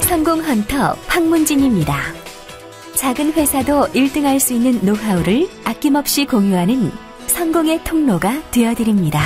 성공 헌터 황문진입니다. 작은 회사도 1등할 수 있는 노하우를 아낌없이 공유하는 성공의 통로가 되어드립니다.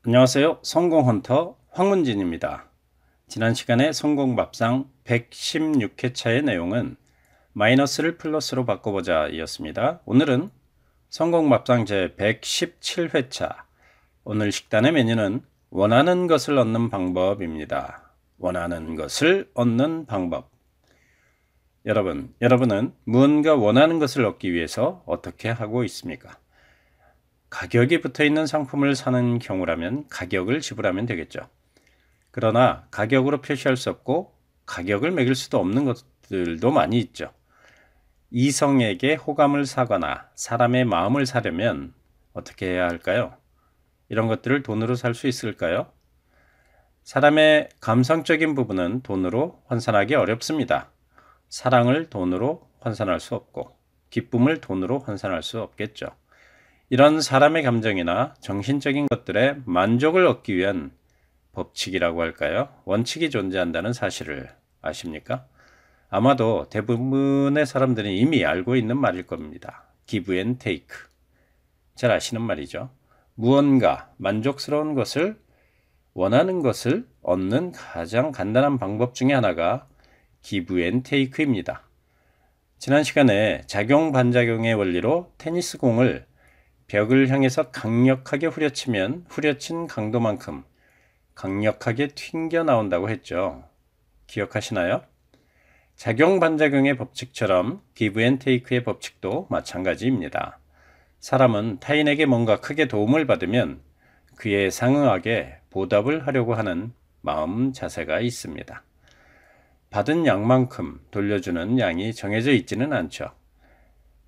안녕하세요. 성공헌터 황문진입니다. 지난 시간에 성공밥상 116회차의 내용은 마이너스를 플러스로 바꿔보자 이었습니다. 오늘은 성공밥상 제 117회차, 오늘 식단의 메뉴는 원하는 것을 얻는 방법입니다. 원하는 것을 얻는 방법. 여러분은 무언가 원하는 것을 얻기 위해서 어떻게 하고 있습니까? 가격이 붙어있는 상품을 사는 경우라면 가격을 지불하면 되겠죠. 그러나 가격으로 표시할 수 없고 가격을 매길 수도 없는 것들도 많이 있죠. 이성에게 호감을 사거나 사람의 마음을 사려면 어떻게 해야 할까요? 이런 것들을 돈으로 살 수 있을까요? 사람의 감성적인 부분은 돈으로 환산하기 어렵습니다. 사랑을 돈으로 환산할 수 없고 기쁨을 돈으로 환산할 수 없겠죠. 이런 사람의 감정이나 정신적인 것들의 만족을 얻기 위한 법칙이라고 할까요? 원칙이 존재한다는 사실을 아십니까? 아마도 대부분의 사람들이 이미 알고 있는 말일 겁니다. Give and take. 잘 아시는 말이죠. 무언가 만족스러운 것을, 원하는 것을 얻는 가장 간단한 방법 중에 하나가 Give and take입니다. 지난 시간에 작용-반작용의 원리로 테니스 공을 벽을 향해서 강력하게 후려치면 후려친 강도만큼 강력하게 튕겨나온다고 했죠. 기억하시나요? 작용-반작용의 법칙처럼 give and take의 법칙도 마찬가지입니다. 사람은 타인에게 뭔가 크게 도움을 받으면 그에 상응하게 보답을 하려고 하는 마음 자세가 있습니다. 받은 양만큼 돌려주는 양이 정해져 있지는 않죠.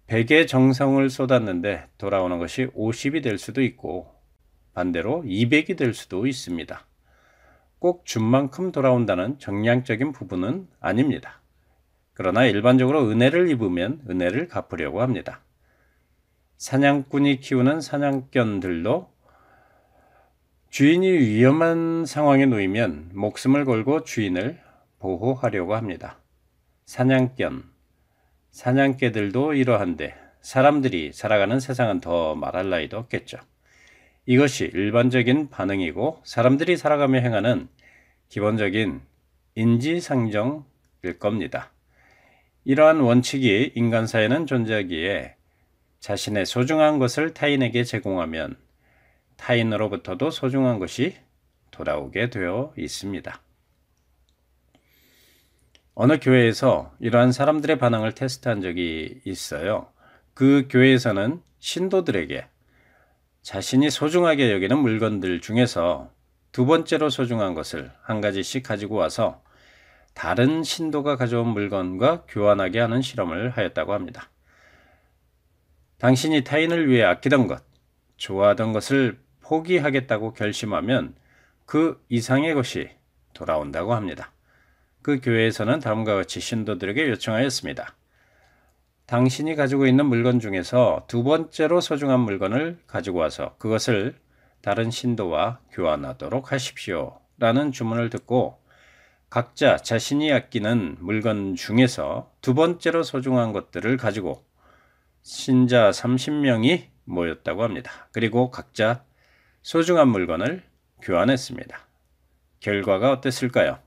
100의 정성을 쏟았는데 돌아오는 것이 50이 될 수도 있고 반대로 200이 될 수도 있습니다. 꼭 준 만큼 돌아온다는 정량적인 부분은 아닙니다. 그러나 일반적으로 은혜를 입으면 은혜를 갚으려고 합니다. 사냥꾼이 키우는 사냥견들도 주인이 위험한 상황에 놓이면 목숨을 걸고 주인을 보호하려고 합니다. 사냥개들도 이러한데 사람들이 살아가는 세상은 더 말할 나위도 없겠죠. 이것이 일반적인 반응이고 사람들이 살아가며 행하는 기본적인 인지상정일 겁니다. 이러한 원칙이 인간사회는 존재하기에 자신의 소중한 것을 타인에게 제공하면 타인으로부터도 소중한 것이 돌아오게 되어 있습니다. 어느 교회에서 이러한 사람들의 반응을 테스트한 적이 있어요. 그 교회에서는 신도들에게 자신이 소중하게 여기는 물건들 중에서 두 번째로 소중한 것을 한 가지씩 가지고 와서 다른 신도가 가져온 물건과 교환하게 하는 실험을 하였다고 합니다. 당신이 타인을 위해 아끼던 것, 좋아하던 것을 포기하겠다고 결심하면 그 이상의 것이 돌아온다고 합니다. 그 교회에서는 다음과 같이 신도들에게 요청하였습니다. 당신이 가지고 있는 물건 중에서 두 번째로 소중한 물건을 가지고 와서 그것을 다른 신도와 교환하도록 하십시오. 라는 주문을 듣고 각자 자신이 아끼는 물건 중에서 두 번째로 소중한 것들을 가지고 신자 30명이 모였다고 합니다. 그리고 각자 소중한 물건을 교환했습니다. 결과가 어땠을까요?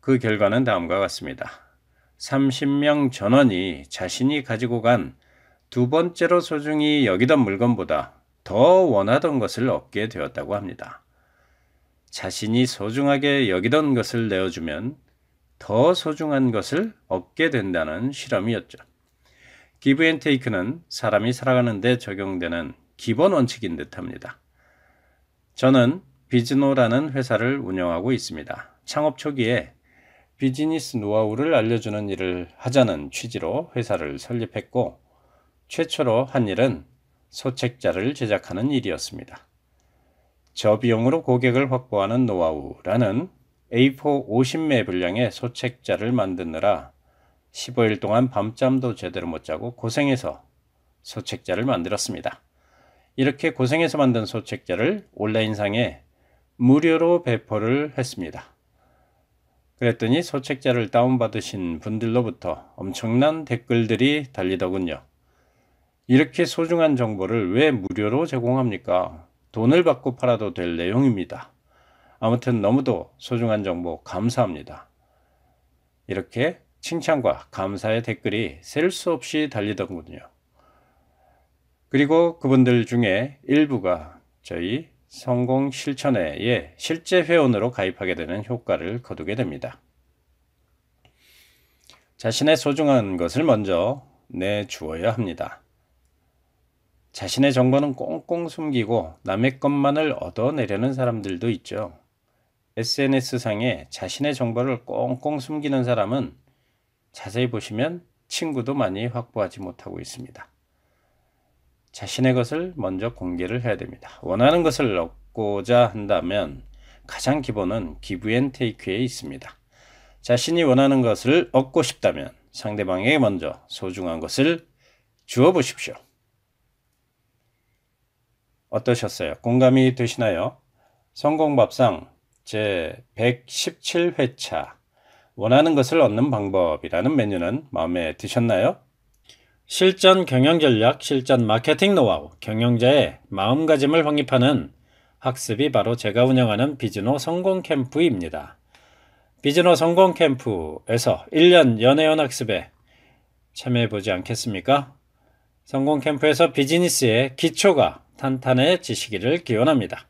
그 결과는 다음과 같습니다. 30명 전원이 자신이 가지고 간 두 번째로 소중히 여기던 물건보다 더 원하던 것을 얻게 되었다고 합니다. 자신이 소중하게 여기던 것을 내어주면 더 소중한 것을 얻게 된다는 실험이었죠. Give and take는 사람이 살아가는 데 적용되는 기본 원칙인 듯합니다. 저는 비즈노라는 회사를 운영하고 있습니다. 창업 초기에 비즈니스 노하우를 알려주는 일을 하자는 취지로 회사를 설립했고 최초로 한 일은 소책자를 제작하는 일이었습니다. 저비용으로 고객을 확보하는 노하우라는 A4 50매 분량의 소책자를 만드느라 15일 동안 밤잠도 제대로 못 자고 고생해서 소책자를 만들었습니다. 이렇게 고생해서 만든 소책자를 온라인상에 무료로 배포를 했습니다. 그랬더니 소책자를 다운받으신 분들로부터 엄청난 댓글들이 달리더군요. 이렇게 소중한 정보를 왜 무료로 제공합니까? 돈을 받고 팔아도 될 내용입니다. 아무튼 너무도 소중한 정보 감사합니다. 이렇게 칭찬과 감사의 댓글이 셀 수 없이 달리더군요. 그리고 그분들 중에 일부가 저희 성공 실천회에 실제 회원으로 가입하게 되는 효과를 거두게 됩니다. 자신의 소중한 것을 먼저 내주어야 합니다. 자신의 정보는 꽁꽁 숨기고 남의 것만을 얻어내려는 사람들도 있죠. SNS상에 자신의 정보를 꽁꽁 숨기는 사람은 자세히 보시면 친구도 많이 확보하지 못하고 있습니다. 자신의 것을 먼저 공개를 해야 됩니다. 원하는 것을 얻고자 한다면 가장 기본은 기브 앤 테이크에 있습니다. 자신이 원하는 것을 얻고 싶다면 상대방에게 먼저 소중한 것을 주어 보십시오. 어떠셨어요? 공감이 되시나요? 성공밥상 제 117회차 원하는 것을 얻는 방법이라는 메뉴는 마음에 드셨나요? 실전 경영전략, 실전 마케팅 노하우, 경영자의 마음가짐을 확립하는 학습이 바로 제가 운영하는 비즈노 성공캠프입니다. 비즈노 성공캠프에서 1년 연회원 학습에 참여해보지 않겠습니까? 성공캠프에서 비즈니스의 기초가 탄탄해지시기를 기원합니다.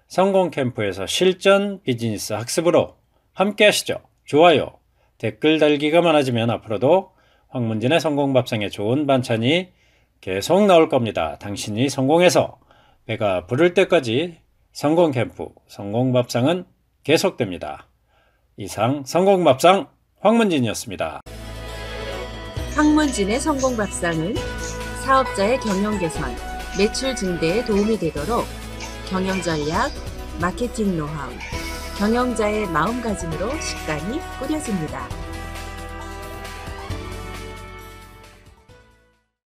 성공캠프에서 실전 비즈니스 학습으로 함께 하시죠. 좋아요, 댓글 달기가 많아지면 앞으로도 황문진의 성공밥상에 좋은 반찬이 계속 나올 겁니다. 당신이 성공해서 배가 부를 때까지 성공캠프, 성공밥상은 계속됩니다. 이상 성공밥상 황문진이었습니다. 황문진의 성공밥상은 사업자의 경영 개선, 매출 증대에 도움이 되도록 경영전략, 마케팅 노하우, 경영자의 마음가짐으로 식단이 꾸려집니다.